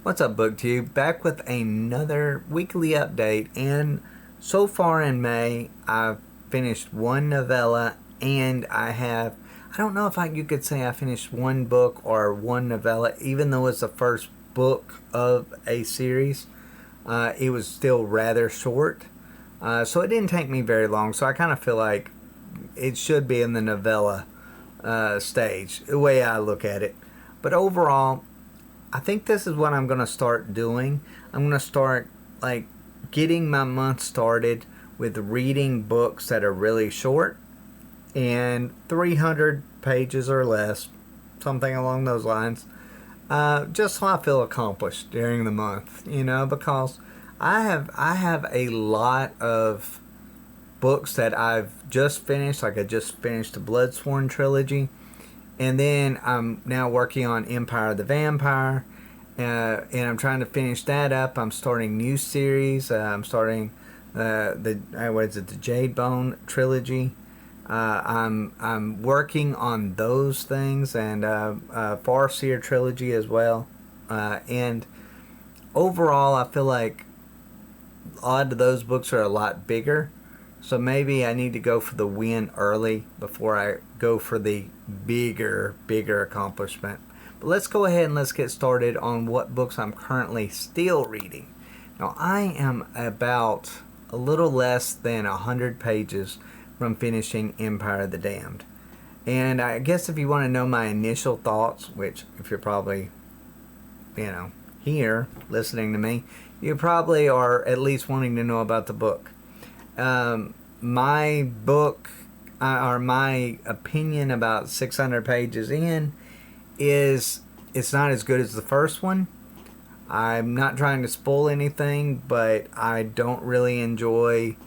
What's up, BookTube? Back with another weekly update, and so far in May, I've finished one novella, and I don't know if you could say I finished one book or one novella, even though it's the first book of a series. It was still rather short, so it didn't take me very long, so I kind of feel like it should be in the novella stage, the way I look at it. But overall, I think this is what I'm going to start doing. I'm going to start getting my month started with reading books that are really short and 300 pages or less, something along those lines, just so I feel accomplished during the month, because I have a lot of books that I've just finished. Like I just finished the Bloodsworn trilogy. And then I'm now working on Empire of the Vampire, and I'm trying to finish that up. I'm starting new series. I'm starting the Jade Bone trilogy. I'm working on those things, and Farseer trilogy as well. And overall, I feel like a lot of those books are a lot bigger. So maybe I need to go for the win early before I go for the bigger accomplishment. But let's go ahead and let's get started on what books I'm currently still reading. Now, I am about a little less than 100 pages from finishing Empire of the Damned. And I guess if you want to know my initial thoughts, which if you're probably, here listening to me, you probably are at least wanting to know about the book. My book, or my opinion about 600 pages in, is it's not as good as the first one. I'm not trying to spoil anything, but I don't really enjoy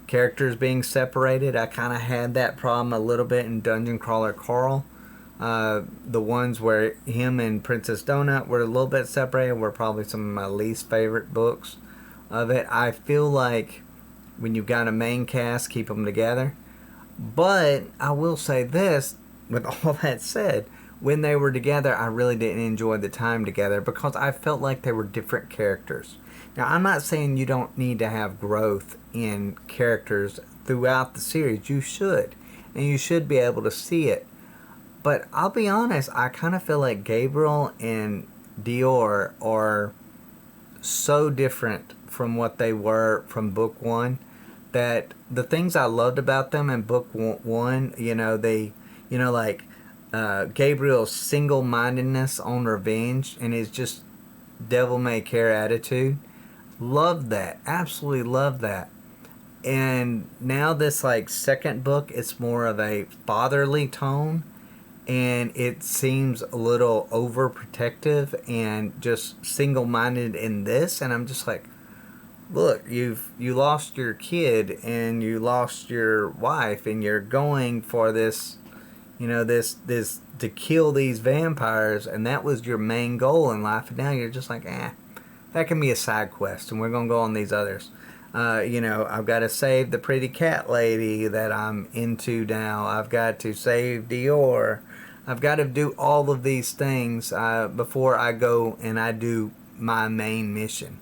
characters being separated. I kind of had that problem a little bit in Dungeon Crawler Carl. The ones where him and Princess Donut were a little bit separated were probably some of my least favorite books of it. I feel like when you've got a main cast, keep them together. But I will say this, with all that said, when they were together, I really didn't enjoy the time together because I felt like they were different characters. Now, I'm not saying you don't need to have growth in characters throughout the series. You should, and you should be able to see it. But I'll be honest, I kind of feel like Gabriel and Dior are so different from what they were from book one, that the things I loved about them in book one, Gabriel's single-mindedness on revenge and his just devil-may-care attitude. Loved that. Absolutely loved that. And now this second book, it's more of a fatherly tone, and it seems a little overprotective and just single-minded in this, and I'm just like, look, you lost your kid and you lost your wife, and you're going for this, this to kill these vampires, and that was your main goal in life. And now you're just like, that can be a side quest, and we're gonna go on these others. I've got to save the pretty cat lady that I'm into now. I've got to save Dior. I've got to do all of these things before I go and I do my main mission.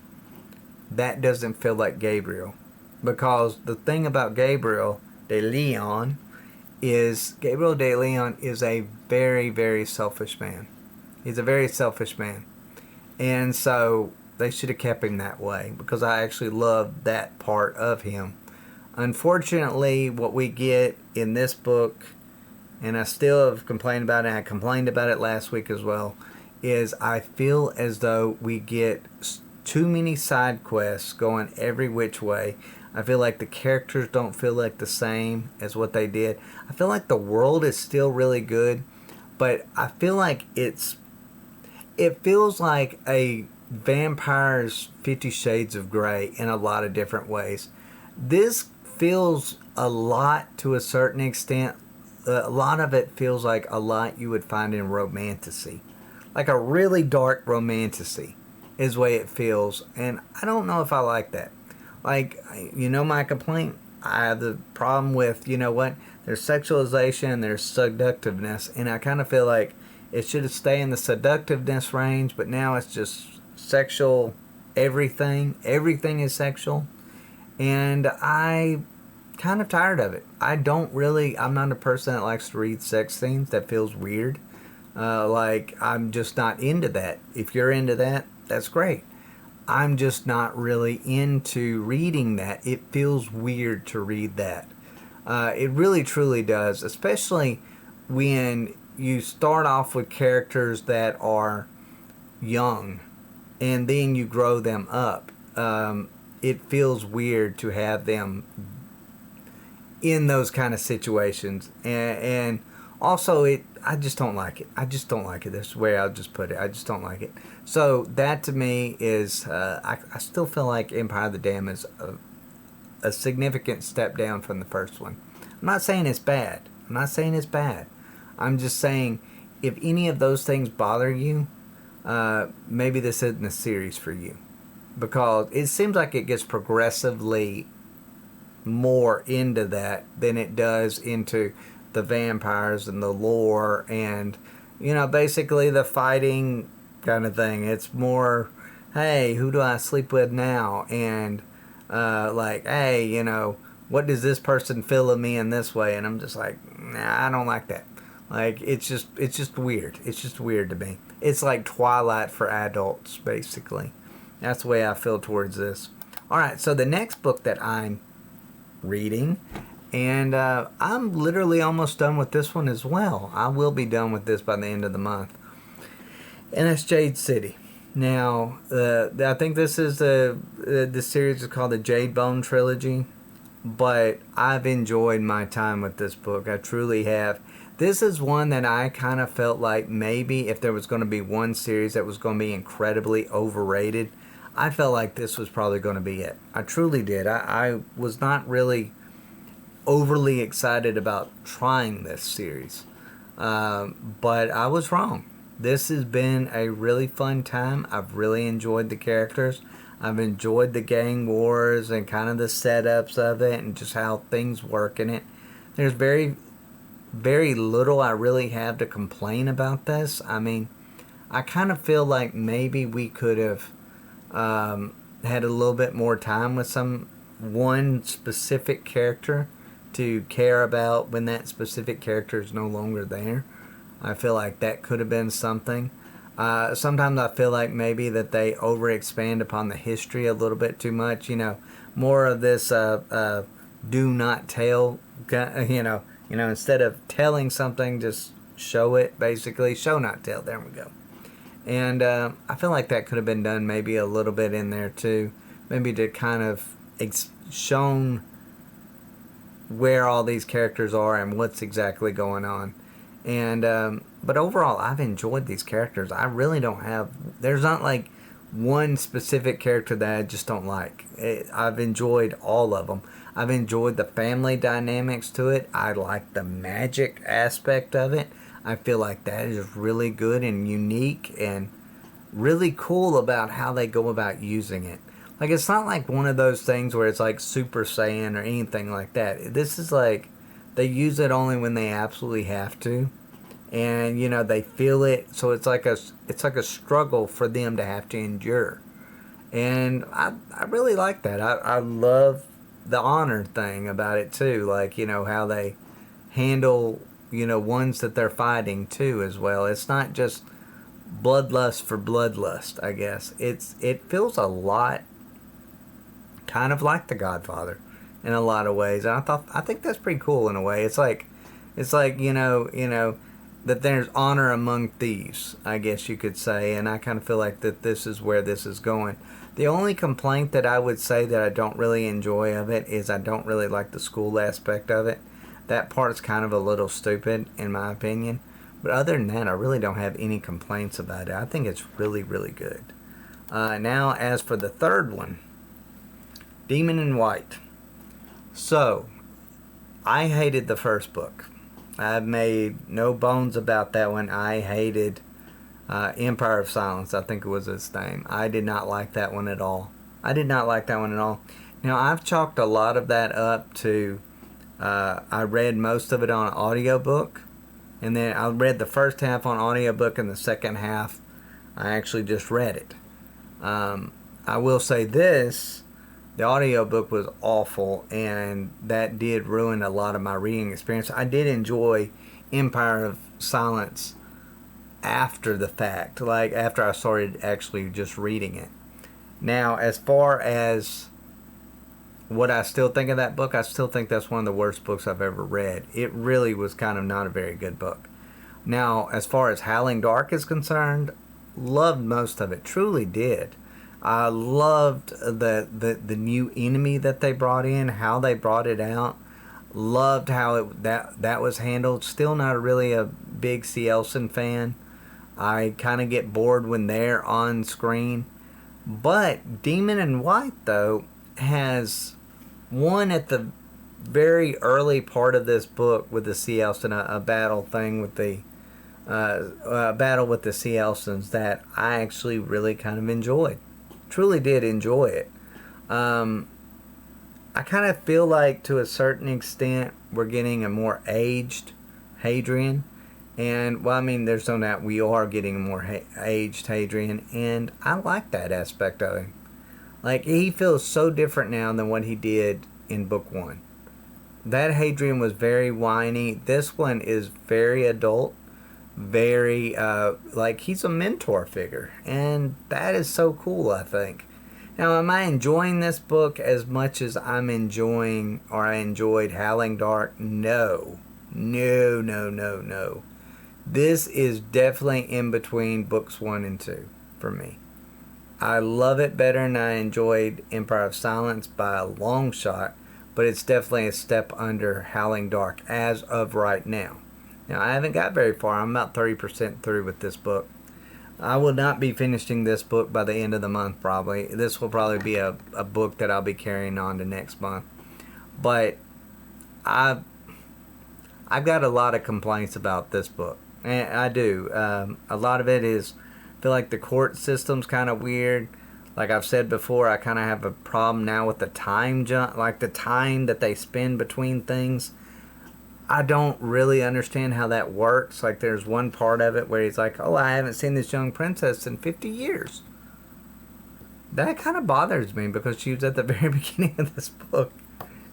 That doesn't feel like Gabriel. Because the thing about Gabriel de Leon is a very, very selfish man. He's a very selfish man. And so they should have kept him that way, because I actually love that part of him. Unfortunately, what we get in this book, and I still have complained about it, and I complained about it last week as well, is I feel as though we get too many side quests going every which way. I feel like the characters don't feel like the same as what they did. I feel like the world is still really good, but I feel like it feels like a vampire's 50 Shades of Grey in a lot of different ways. This feels a lot to a certain extent. A lot of it feels like a lot you would find in romantasy. Like a really dark romantasy is the way it feels, and I don't know if I like that. My complaint, I have the problem with, there's sexualization and there's seductiveness, and I kind of feel like it should stay in the seductiveness range, but now it's just sexual everything. Everything is sexual. And I kind of tired of it. I'm not a person that likes to read sex scenes. That feels weird. Like, I'm just not into that. If you're into that, that's great. I'm just not really into reading that. It feels weird to read that. It really truly does, especially when you start off with characters that are young and then you grow them up. It feels weird to have them in those kind of situations. And also, I just don't like it. I just don't like it. That's the way I'll just put it. I just don't like it. So that to me is, I still feel like Empire of the Dam is a significant step down from the first one. I'm not saying it's bad. I'm just saying, if any of those things bother you, maybe this isn't a series for you. Because it seems like it gets progressively more into that than it does into the vampires and the lore and, basically the fighting kind of thing. It's more, hey, who do I sleep with now? And, hey, what does this person feel of me in this way? And I'm just like, nah, I don't like that. Like, it's just weird. It's just weird to me. It's like Twilight for adults, basically. That's the way I feel towards this. Alright, so the next book that I'm reading, and I'm literally almost done with this one as well. I will be done with this by the end of the month. And that's Jade City. Now, I think this is the series is called the Jade Bone Trilogy. But I've enjoyed my time with this book. I truly have. This is one that I kind of felt like maybe if there was going to be one series that was going to be incredibly overrated, I felt like this was probably going to be it. I truly did. I was not really overly excited about trying this series. But I was wrong. This has been a really fun time. I've really enjoyed the characters. I've enjoyed the gang wars and kind of the setups of it and just how things work in it. There's very, very little I really have to complain about this. I mean, I kind of feel like maybe we could have had a little bit more time with one specific character to care about when that specific character is no longer there. I feel like that could have been something. Sometimes I feel like maybe that they overexpand upon the history a little bit too much. More of this do not tell. Instead of telling something, just show it. Basically, show not tell. There we go. And I feel like that could have been done maybe a little bit in there too. Maybe to kind of shown where all these characters are and what's exactly going on. And but overall, I've enjoyed these characters. I really don't have. There's not like one specific character that I just don't like. I've enjoyed all of them. I've enjoyed the family dynamics to it. I like the magic aspect of it. I feel like that is really good and unique and really cool about how they go about using it. Like, it's not like one of those things where it's like Super Saiyan or anything like that. This is like they use it only when they absolutely have to. And they feel it, so it's like a struggle for them to have to endure, and I really like that. I love the honor thing about it too, like how they handle ones that they're fighting too as well. It's not just bloodlust for bloodlust. I guess it feels a lot kind of like The Godfather in a lot of ways. And I think that's pretty cool in a way. It's like that there's honor among thieves, I guess you could say, and I kind of feel like that this is where this is going. The only complaint that I would say that I don't really enjoy of it is I don't really like the school aspect of it. That part's kind of a little stupid, in my opinion. But other than that, I really don't have any complaints about it. I think it's really, really good. Now, as for the third one, Demon in White. So, I hated the first book. I've made no bones about that one. I hated Empire of Silence, I think it was its name. I did not like that one at all. Now, I've chalked a lot of that up to, I read most of it on audiobook, and then I read the first half on audiobook, and the second half, I actually just read it. I will say this, the audiobook was awful, and that did ruin a lot of my reading experience. I did enjoy Empire of Silence after the fact, like after I started actually just reading it. Now, as far as what I still think of that book, I still think that's one of the worst books I've ever read. It really was kind of not a very good book. Now, as far as Howling Dark is concerned, loved most of it. Truly did. I loved the new enemy that they brought in, how they brought it out. Loved how that was handled. Still not really a big C. Elson fan. I kind of get bored when they're on screen. But Demon in White, though, has one at the very early part of this book with the C. Elson, a battle thing with the battle with the C. Elsons that I actually really kind of enjoyed. Truly did enjoy it. I kind of feel like to a certain extent we're getting a more aged Hadrian. And, well, I mean, there's no doubt we are getting a more aged Hadrian. And I like that aspect of him. Like, he feels so different now than what he did in book one. That Hadrian was very whiny. This one is very adult. Very, like, he's a mentor figure. And that is so cool, I think. Now, am I enjoying this book as much as I'm enjoying, or I enjoyed Howling Dark? No. No, no, no, no. This is definitely in between books 1 and 2 for me. I love it better than I enjoyed Empire of Silence by a long shot, but it's definitely a step under Howling Dark as of right now. Now, I haven't got very far. I'm about 30% through with this book. I will not be finishing this book by the end of the month, probably. This will probably be a book that I'll be carrying on to next month. But I've got a lot of complaints about this book. And I do. A lot of it is, I feel like the court system's kind of weird. Like I've said before, I kind of have a problem now with the time jump, like the time that they spend between things. I don't really understand how that works. Like there's one part of it where he's like, oh, I haven't seen this young princess in 50 years. That kind of bothers me because she was at the very beginning of this book.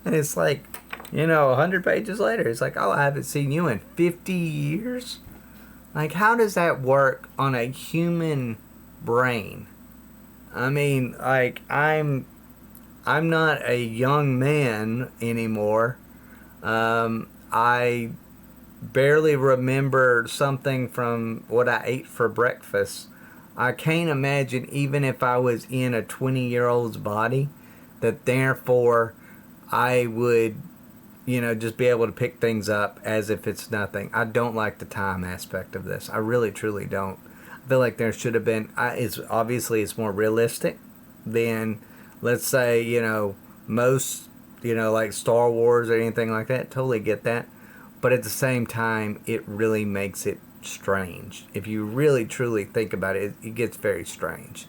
And it's like, 100 pages later, it's like, oh, I haven't seen you in 50 years? Like, how does that work on a human brain? I mean, like, I'm not a young man anymore. I barely remember something from what I ate for breakfast. I can't imagine, even if I was in a 20-year-old's body, that therefore I would, just be able to pick things up as if it's nothing. I don't like the time aspect of this. I really, truly don't. I feel like there should have been, it's more realistic than, let's say, most, like Star Wars or anything like that. Totally get that. But at the same time, it really makes it strange. If you really, truly think about it, it gets very strange.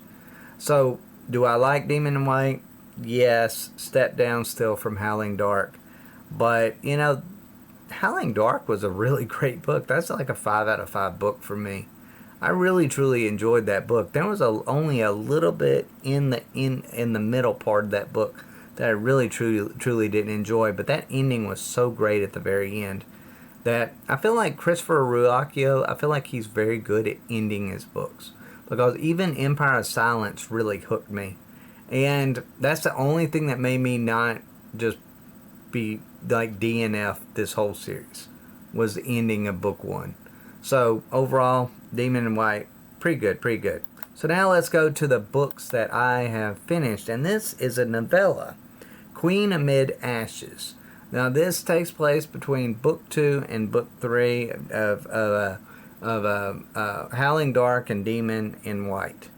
So, do I like Demon in White? Yes. Step down still from Howling Dark. But, Howling Dark was a really great book. That's like a 5 out of 5 book for me. I really, truly enjoyed that book. There was only a little bit in the middle part of that book that I really, truly didn't enjoy. But that ending was so great at the very end that I feel like Christopher Ruocchio, I feel like he's very good at ending his books. Because even Empire of Silence really hooked me. And that's the only thing that made me not just be like DNF this whole series, was the ending of book 1. So overall, Demon in White, pretty good. So now let's go to the books that I have finished, and this is a novella, Queen Amid Ashes. Now this takes place between book 2 and book 3 of Howling Dark and Demon in White.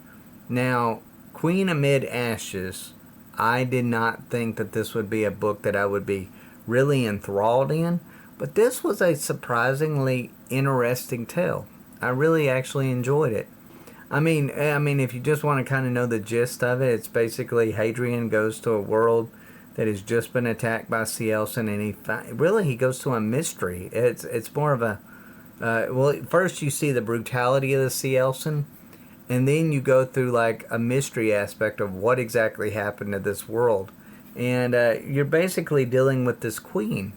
Now, Queen Amid Ashes, I did not think that this would be a book that I would be really enthralled in, but this was a surprisingly interesting tale. I really actually enjoyed it. I mean, if you just want to kind of know the gist of it, it's basically Hadrian goes to a world that has just been attacked by C. Elson, and he goes to a mystery. It's more of a first you see the brutality of the C. Elson, and then you go through like a mystery aspect of what exactly happened to this world, and you're basically dealing with this queen.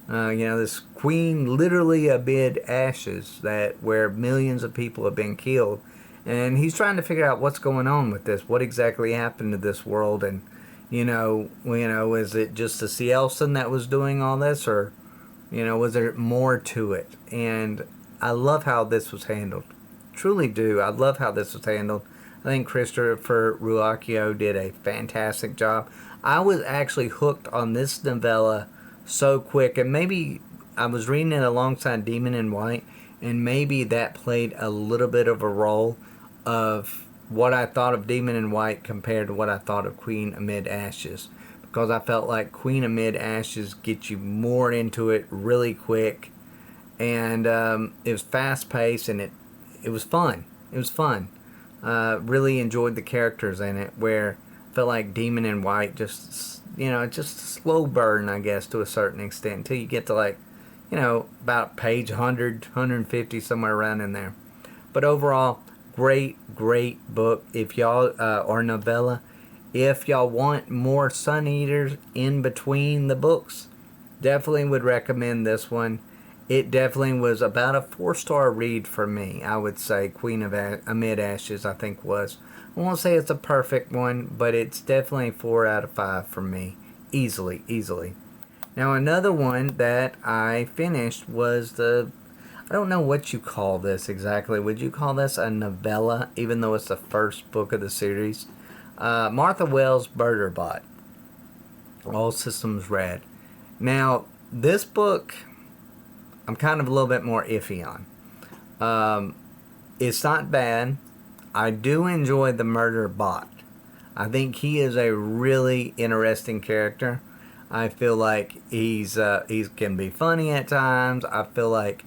This queen literally amid ashes that where millions of people have been killed, and he's trying to figure out what's going on with this. What exactly happened to this world, and is it just the Cielson that was doing all this, or was there more to it? And I love how this was handled. Truly do. I love how this was handled. I think Christopher Ruocchio did a fantastic job. I was actually hooked on this novella so quick, and maybe I was reading it alongside Demon in White, and maybe that played a little bit of a role of what I thought of Demon in White compared to what I thought of Queen Amid Ashes, because I felt like Queen Amid Ashes gets you more into it really quick, and it was fast paced, and it was fun. It was fun. Really enjoyed the characters in it, where I felt like Demon in White just just a slow burn, I guess, to a certain extent, until you get to like, about page 100, 150, somewhere around in there. But overall, great book. If y'all, or novella, if y'all want more Sun Eaters in between the books, definitely would recommend this one. It definitely was about a 4-star read for me, I would say. Queen of Amid Ashes, I think, was. I won't say it's a perfect one, but it's definitely 4 out of 5 for me. Easily. Now, another one that I finished was I don't know what you call this exactly. Would you call this a novella, even though it's the first book of the series? Martha Wells' Murderbot. All Systems Red. Now, this book, I'm kind of a little bit more iffy on. It's not bad. I do enjoy the Murderbot. I think he is a really interesting character. I feel like he can be funny at times. I feel like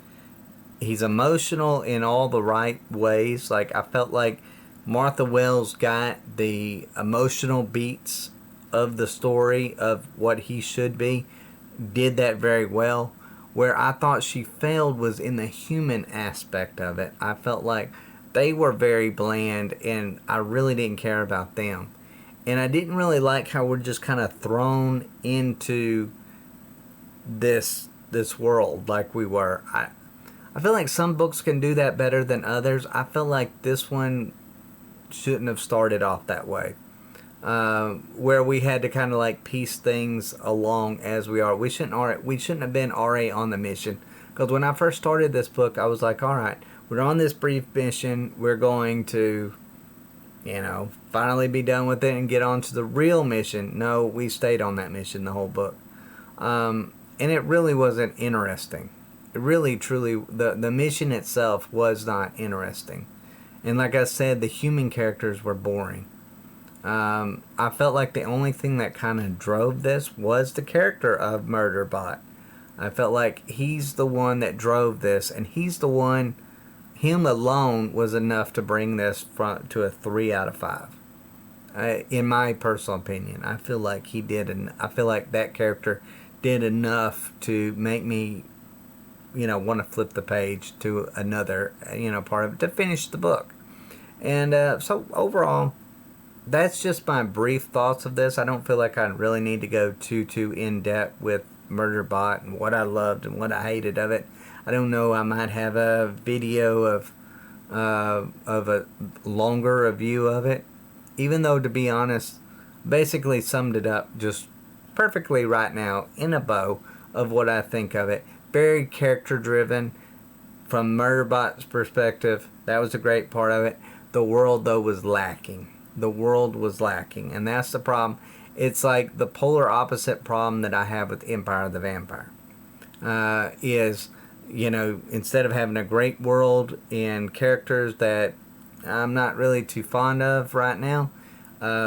he's emotional in all the right ways. Like, I felt like Martha Wells got the emotional beats of the story of what he should be, did that very well. Where I thought she failed was in the human aspect of it. I felt like they were very bland, and I really didn't care about them. And I didn't really like how we're just kind of thrown into this world like we were. I feel like some books can do that better than others. I feel like this one shouldn't have started off that way. Where we had to kind of like piece things along as we are. We shouldn't have been RA on the mission. Because when I first started this book, I was like, all right, we're on this brief mission. We're going to, finally be done with it and get on to the real mission. No, we stayed on that mission the whole book. And it really wasn't interesting. It really, truly, the mission itself was not interesting. And like I said, the human characters were boring. I felt like the only thing that kind of drove this was the character of Murderbot. I felt like he's the one that drove this, and he's the one, him alone was enough to bring this to a 3 out of 5. In my personal opinion, I feel like he did, and I feel like that character did enough to make me, want to flip the page to another, part of it to finish the book. And so overall, that's just my brief thoughts of this. I don't feel like I really need to go too in depth with Murderbot and what I loved and what I hated of it. I don't know. I might have a video of a longer review of it. Even though, to be honest, basically summed it up just perfectly right now in a bow of what I think of it. Very character driven from Murderbot's perspective. That was a great part of it. The world, though, was lacking. The world was lacking, and that's the problem. It's like the polar opposite problem that I have with Empire of the Vampire. Instead of having a great world and characters that I'm not really too fond of right now,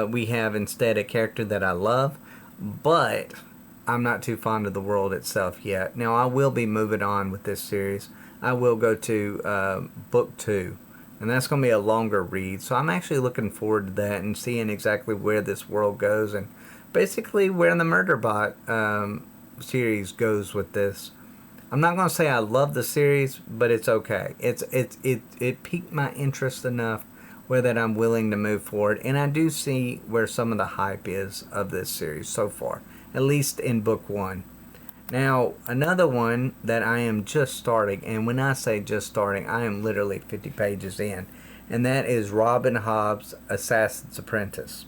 we have instead a character that I love, but I'm not too fond of the world itself yet. Now, I will be moving on with this series. I will go to book 2. And that's going to be a longer read. So I'm actually looking forward to that and seeing exactly where this world goes and basically where the Murderbot series goes with this. I'm not going to say I love the series, but it's okay. It piqued my interest enough where that I'm willing to move forward. And I do see where some of the hype is of this series so far, at least in book 1. Now, another one that I am just starting, and when I say just starting, I am literally 50 pages in, and that is Robin Hobb's Assassin's Apprentice.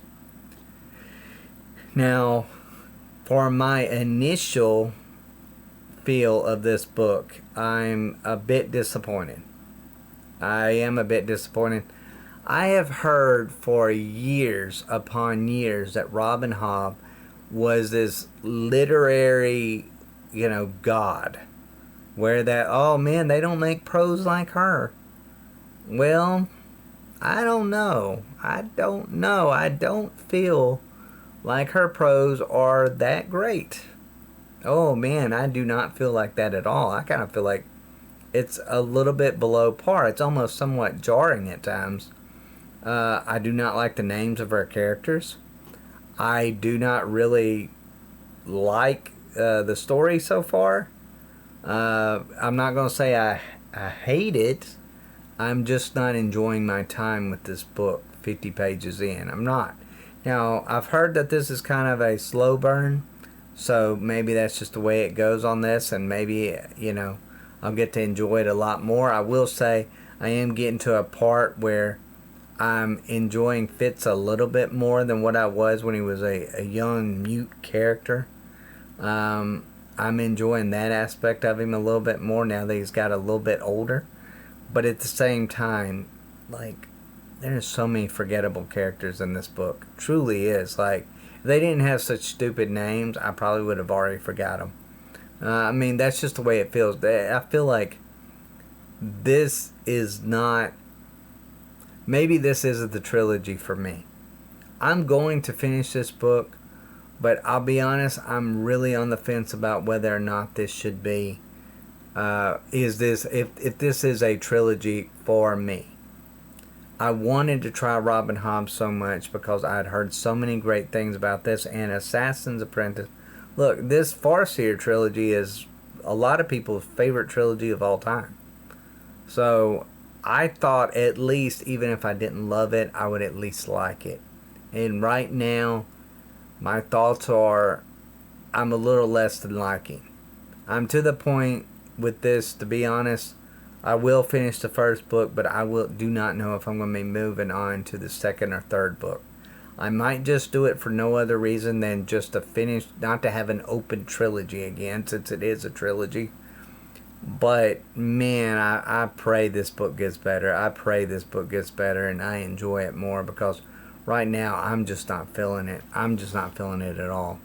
Now, for my initial feel of this book, I'm a bit disappointed. I am a bit disappointed. I have heard for years upon years that Robin Hobb was this literary, god. Where that, oh man, they don't make prose like her. Well, I don't know. I don't feel like her prose are that great. Oh man, I do not feel like that at all. I kind of feel like it's a little bit below par. It's almost somewhat jarring at times. I do not like the names of her characters. I do not really like the story so far. I'm not going to say I hate it. I'm just not enjoying my time with this book 50 pages in. I'm not. Now, I've heard that this is kind of a slow burn, so maybe that's just the way it goes on this, and maybe, I'll get to enjoy it a lot more. I will say I am getting to a part where I'm enjoying Fitz a little bit more than what I was when he was a young mute character. I'm enjoying that aspect of him a little bit more now that he's got a little bit older. But at the same time, there's so many forgettable characters in this book. Truly is. If they didn't have such stupid names, I probably would have already forgot them. That's just the way it feels. I feel like this is not... Maybe this isn't the trilogy for me. I'm going to finish this book, but I'll be honest, I'm really on the fence about whether or not this should be... if this is a trilogy for me. I wanted to try Robin Hobb so much because I had heard so many great things about this, and Assassin's Apprentice. Look, this Farseer trilogy is a lot of people's favorite trilogy of all time. So I thought at least, even if I didn't love it, I would at least like it. And right now, my thoughts are, I'm a little less than liking. I'm to the point with this, to be honest, I will finish the first book, but do not know if I'm going to be moving on to the second or third book. I might just do it for no other reason than just to finish, not to have an open trilogy again, since it is a trilogy. But man, I pray this book gets better. I pray this book gets better and I enjoy it more, because right now I'm just not feeling it. I'm just not feeling it at all.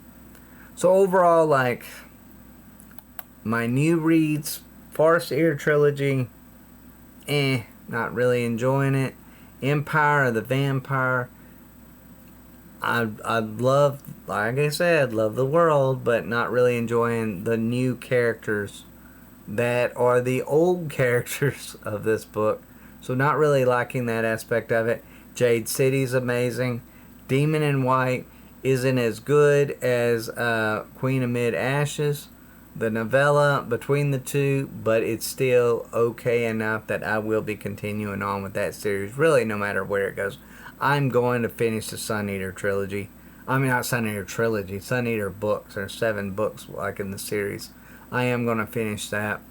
So overall, my new reads, Farseer trilogy, not really enjoying it. Empire of the Vampire, I love, like I said, love the world, but not really enjoying the new characters that are the old characters of this book. So not really liking that aspect of it. Jade City's amazing. Demon in White isn't as good as Queen Amid Ashes, the novella between the two, but it's still okay enough that I will be continuing on with that series, really no matter where it goes. I'm going to finish the Sun Eater trilogy. Not Sun Eater trilogy, Sun Eater books. There's 7 books in the series. I am going to finish that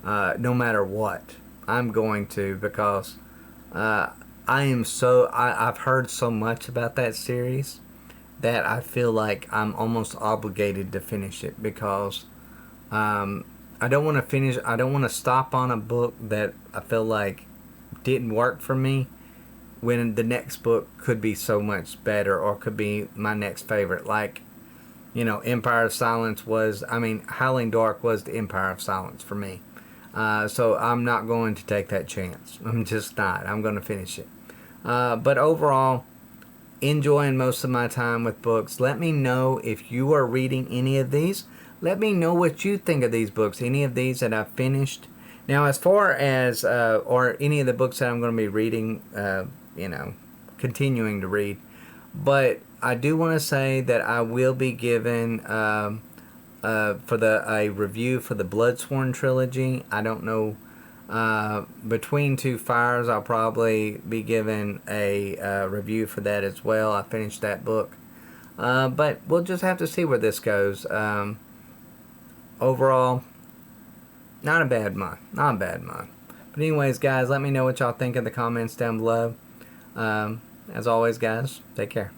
no matter what. I'm going to, because I've heard so much about that series that I feel like I'm almost obligated to finish it, because I don't want to stop on a book that I feel like didn't work for me, when the next book could be so much better, or could be my next favorite. Empire of Silence was, Howling Dark was the Empire of Silence for me. So I'm not going to take that chance. I'm just not. I'm going to finish it. But overall, enjoying most of my time with books. Let me know if you are reading any of these. Let me know what you think of these books. Any of these that I've finished. Now, as far as, or any of the books that I'm going to be reading, continuing to read. But I do want to say that I will be given a review for the Bloodsworn trilogy. I don't know Between Two Fires, I'll probably be giving a review for that as well. I finished that book. But we'll just have to see where this goes. Overall, not a bad month. Not a bad month. But anyways, guys, let me know what y'all think in the comments down below. As always, guys, take care.